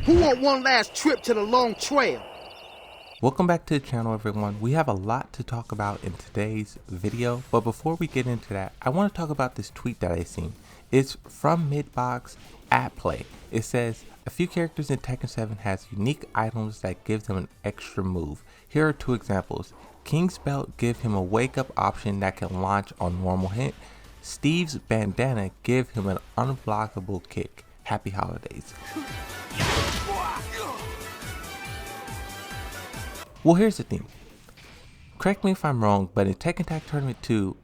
Who want one last trip to the long trail? Welcome back to the channel, everyone. We have a lot to talk about in today's video, but before we get into that, I want to talk about this tweet that I seen. It's from Midbox at Play. It says, a few characters in Tekken 7 has unique items that give them an extra move. Here are two examples. King's Belt give him a wake up option that can launch on normal hit. Steve's bandana give him an unblockable kick. Happy holidays. Well, here's the thing. Correct me if I'm wrong, but in Tekken Tag Tournament 2,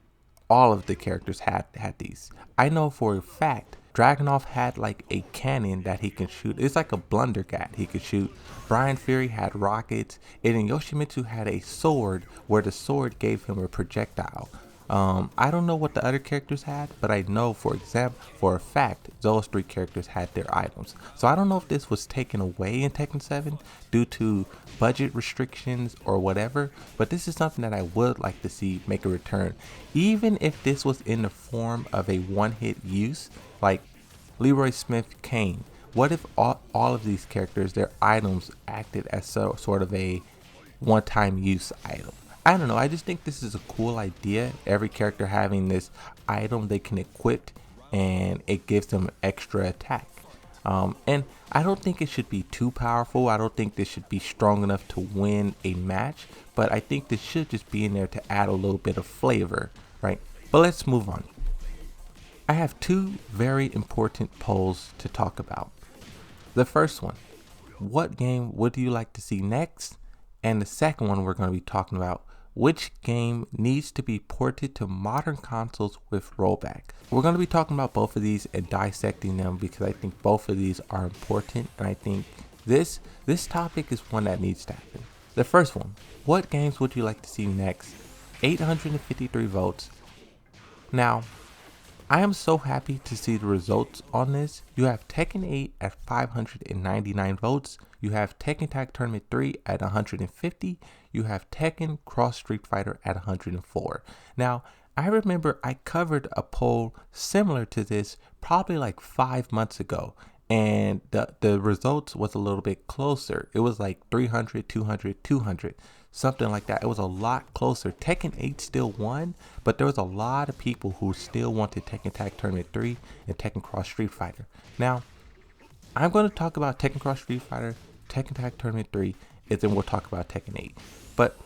all of the characters had these. I know for a fact Dragunov had like a cannon that he can shoot. It's like a blundergat he could shoot. Brian Fury had rockets, and then Yoshimitsu had a sword where the sword gave him a projectile. I don't know what the other characters had, but I know for a fact those three characters had their items. So I don't know if this was taken away in Tekken 7 due to budget restrictions or whatever, but this is something that I would like to see make a return. Even if this was in the form of a one-hit use, like Leroy Smith Kane. What if all of these characters, their items acted as sort of a one-time use item? I don't know, I just think this is a cool idea. Every character having this item they can equip and it gives them extra attack. And I don't think it should be too powerful. I don't think this should be strong enough to win a match, but I think this should just be in there to add a little bit of flavor, right? But let's move on. I have two very important polls to talk about. The first one, what game would you like to see next? And the second one we're going to be talking about, which game needs to be ported to modern consoles with rollback. We're going to be talking about both of these and dissecting them because I think both of these are important, and I think this topic is one that needs to happen. The first one, what games would you like to see next? 853 votes. Now, I am so happy to see the results on this. You have Tekken 8 at 599 votes. You have Tekken Tag Tournament 3 at 150. You have Tekken Cross Street Fighter at 104. Now, I remember I covered a poll similar to this probably like 5 months ago, and the results was a little bit closer. It was like 300, 200, 200, something like that. It was a lot closer. Tekken 8 still won, but there was a lot of people who still wanted Tekken Tag Tournament 3 and Tekken Cross Street Fighter. Now, I'm going to talk about Tekken Cross Street Fighter, Tekken Tag Tournament 3, and then we'll talk about Tekken 8. But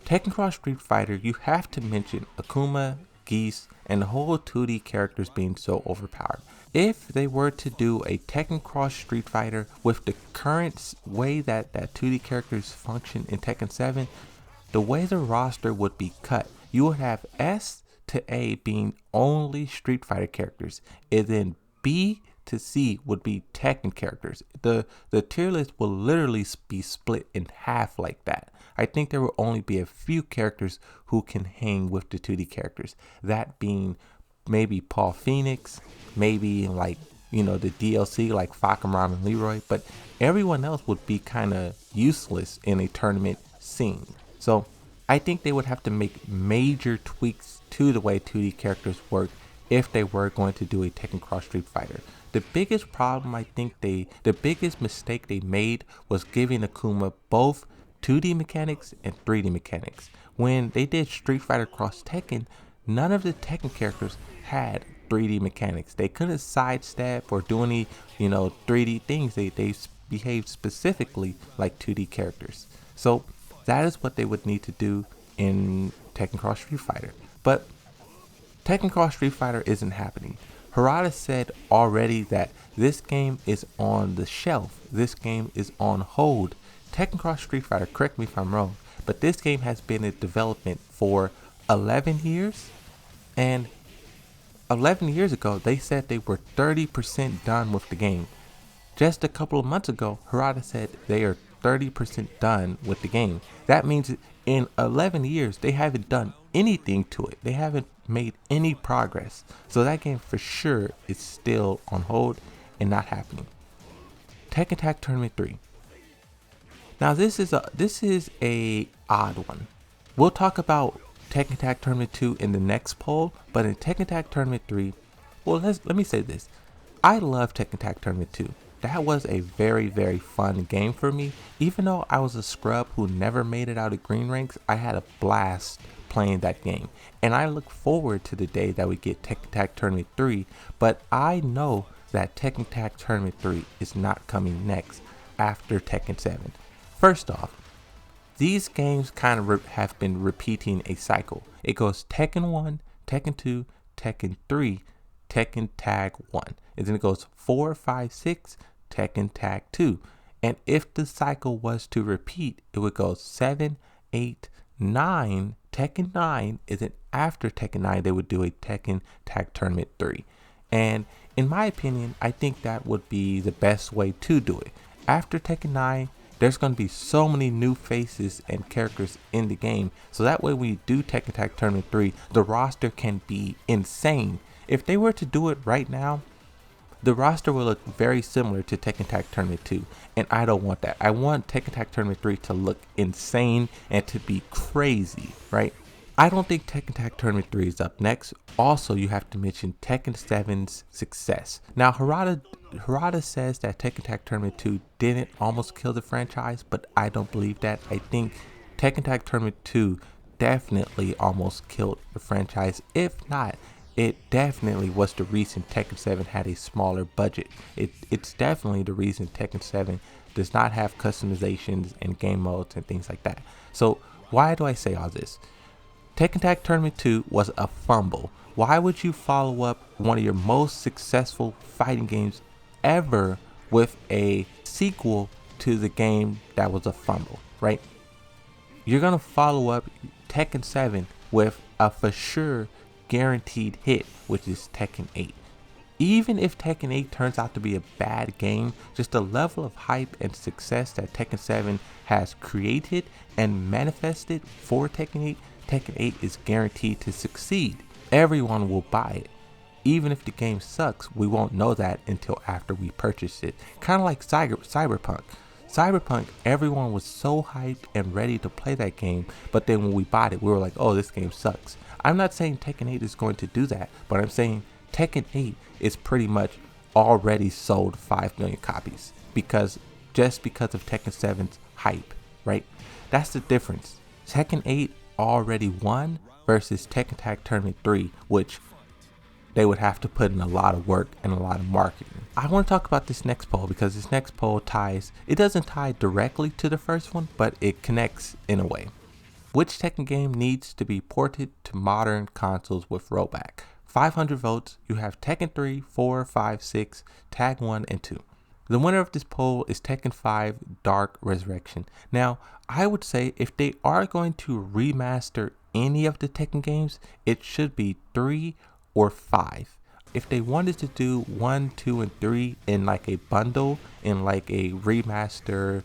Tekken Cross Street Fighter, you have to mention Akuma, Geese, and the whole 2D characters being so overpowered. If they were to do a Tekken Cross Street Fighter with the current way that 2D characters function in Tekken 7, the way the roster would be cut, you would have S to A being only Street Fighter characters, and then B to C would be Tekken characters. The tier list will literally be split in half like that. I think there will only be a few characters who can hang with the 2D characters. That being maybe Paul Phoenix, maybe like, you know, the DLC like Fakaram and Leroy, but everyone else would be kind of useless in a tournament scene. So I think they would have to make major tweaks to the way 2D characters work if they were going to do a Tekken Cross Street Fighter. The biggest problem the biggest mistake they made was giving Akuma both 2D mechanics and 3D mechanics. When they did Street Fighter Cross Tekken, none of the Tekken characters had 3D mechanics. They couldn't sidestep or do any, 3D things. They behaved specifically like 2D characters. So that is what they would need to do in Tekken Cross Street Fighter. But Tekken Cross Street Fighter isn't happening. Harada said already that this game is on the shelf. This game is on hold. Tekken Cross Street Fighter, correct me if I'm wrong, but this game has been in development for 11 years. And 11 years ago, they said they were 30% done with the game. Just a couple of months ago, Harada said they are 30% done with the game. That means in 11 years, they haven't done anything to it. They haven't made any progress. So that game for sure is still on hold and not happening. Tekken Tag Tournament 3. Now this is a odd one. We'll talk about Tekken Tag Tournament 2 in the next poll, but in Tekken Tag Tournament 3, well, let me say this. I love Tekken Tag Tournament 2. that was a very, very fun game for me. Even though I was a scrub who never made it out of green ranks, I had a blast playing that game. And I look forward to the day that we get Tekken Tag Tournament 3, but I know that Tekken Tag Tournament 3 is not coming next after Tekken 7. First off, these games kind of have been repeating a cycle. It goes Tekken 1, Tekken 2, Tekken 3, Tekken Tag 1. And then it goes 4, 5, 6, Tekken Tag 2. And if the cycle was to repeat, it would go 7, 8, 9, Tekken 9. And then after Tekken 9, they would do a Tekken Tag Tournament 3. And in my opinion, I think that would be the best way to do it. After Tekken 9, there's going to be so many new faces and characters in the game. So that way when you do Tekken Tag Tournament 3, the roster can be insane. If they were to do it right now, the roster will look very similar to Tekken Tag Tournament 2. And I don't want that. I want Tekken Tag Tournament 3 to look insane and to be crazy, right? I don't think Tekken Tag Tournament 3 is up next. Also, you have to mention Tekken 7's success. Now, Harada says that Tekken Tag Tournament 2 didn't almost kill the franchise, but I don't believe that. I think Tekken Tag Tournament 2 definitely almost killed the franchise. If not, it definitely was the reason Tekken 7 had a smaller budget. It's definitely the reason Tekken 7 does not have customizations and game modes and things like that. So why do I say all this? Tekken Tag Tournament 2 was a fumble. Why would you follow up one of your most successful fighting games ever with a sequel to the game that was a fumble, right? You're going to follow up Tekken 7 with a for sure guaranteed hit, which is Tekken 8. Even if Tekken 8 turns out to be a bad game, just the level of hype and success that Tekken 7 has created and manifested for Tekken 8, Tekken 8 is guaranteed to succeed. Everyone will buy it. Even if the game sucks, we won't know that until after we purchase it. Kind of like Cyberpunk. Cyberpunk, everyone was so hyped and ready to play that game, but then when we bought it, we were like, oh, this game sucks. I'm not saying Tekken 8 is going to do that, but I'm saying Tekken 8 is pretty much already sold 5 million copies because of Tekken 7's hype, right? That's the difference. Tekken 8 already won versus Tekken Tag Tournament 3, which they would have to put in a lot of work and a lot of marketing. I want to talk about this next poll because this next poll it doesn't tie directly to the first one, but it connects in a way. Which Tekken game needs to be ported to modern consoles with rollback? 500 votes. You have Tekken 3, 4, 5, 6, Tag 1, and 2. The winner of this poll is Tekken 5 Dark Resurrection. Now, I would say if they are going to remaster any of the Tekken games, it should be 3 or 5. If they wanted to do 1, 2, and 3 in like a bundle, in like a remaster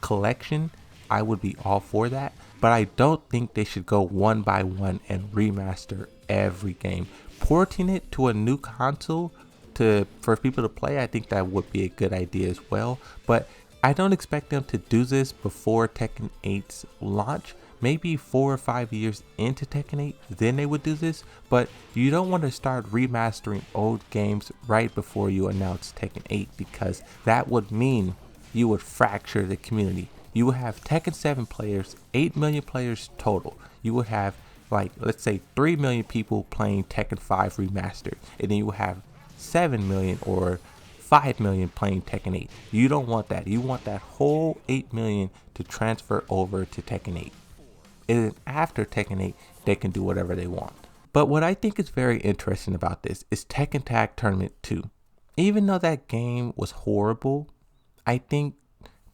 collection, I would be all for that. But I don't think they should go one by one and remaster every game. Porting it to a new console for people to play, I think that would be a good idea as well. But I don't expect them to do this before Tekken 8's launch. Maybe 4 or 5 years into Tekken 8, then they would do this. But you don't want to start remastering old games right before you announce Tekken 8 because that would mean you would fracture the community. You would have Tekken 7 players, 8 million players total. You would have like, let's say 3 million people playing Tekken 5 Remastered. And then you would have 7 million or 5 million playing Tekken 8. You don't want that. You want that whole 8 million to transfer over to Tekken 8. And then after Tekken 8, they can do whatever they want. But what I think is very interesting about this is Tekken Tag Tournament 2. Even though that game was horrible, I think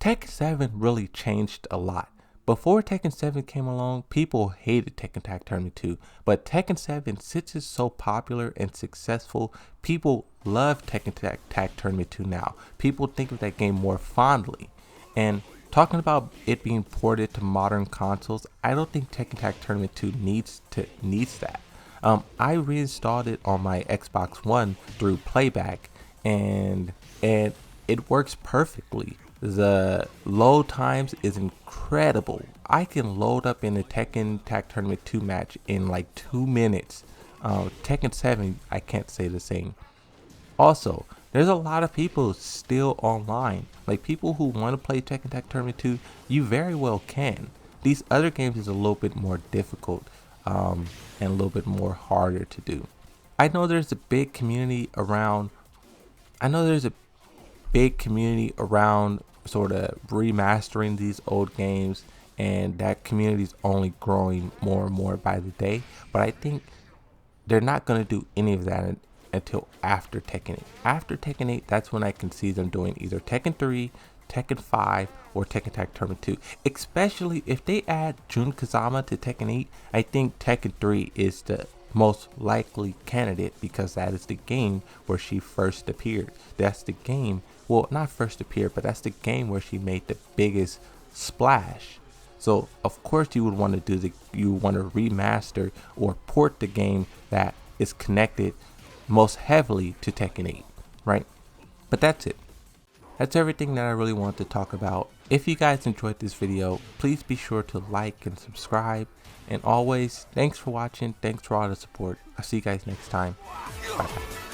Tekken 7 really changed a lot. Before Tekken 7 came along, people hated Tekken Tag Tournament 2. But Tekken 7, since it's so popular and successful, people love Tekken Tag Tournament 2 now. People think of that game more fondly. And talking about it being ported to modern consoles, I don't think Tekken Tag Tournament 2 needs that. I reinstalled it on my Xbox One through playback, and it works perfectly. The load times is incredible. I can load up in a Tekken Tag Tournament 2 match in like 2 minutes. Tekken 7, I can't say the same. Also, There's a lot of people still online. Like people who want to play Tekken Tag Tournament 2, you very well can. These other games is a little bit more difficult and a little bit more harder to do. I know there's a big community around sort of remastering these old games, and that community is only growing more and more by the day. But I think they're not going to do any of that until after Tekken 8. After Tekken 8, that's when I can see them doing either Tekken 3, Tekken 5, or Tekken Tag Tournament 2. Especially if they add Jun Kazama to Tekken 8, I think Tekken 3 is the most likely candidate, because that is the game where she first appeared. That's the game, well, not first appeared, but that's the game where she made the biggest splash. So of course you would want to remaster or port the game that is connected most heavily to Tekken 8, right? But that's it. That's everything that I really want to talk about. If you guys enjoyed this video, please be sure to like and subscribe. And always, thanks for watching. Thanks for all the support. I'll see you guys next time. Bye bye.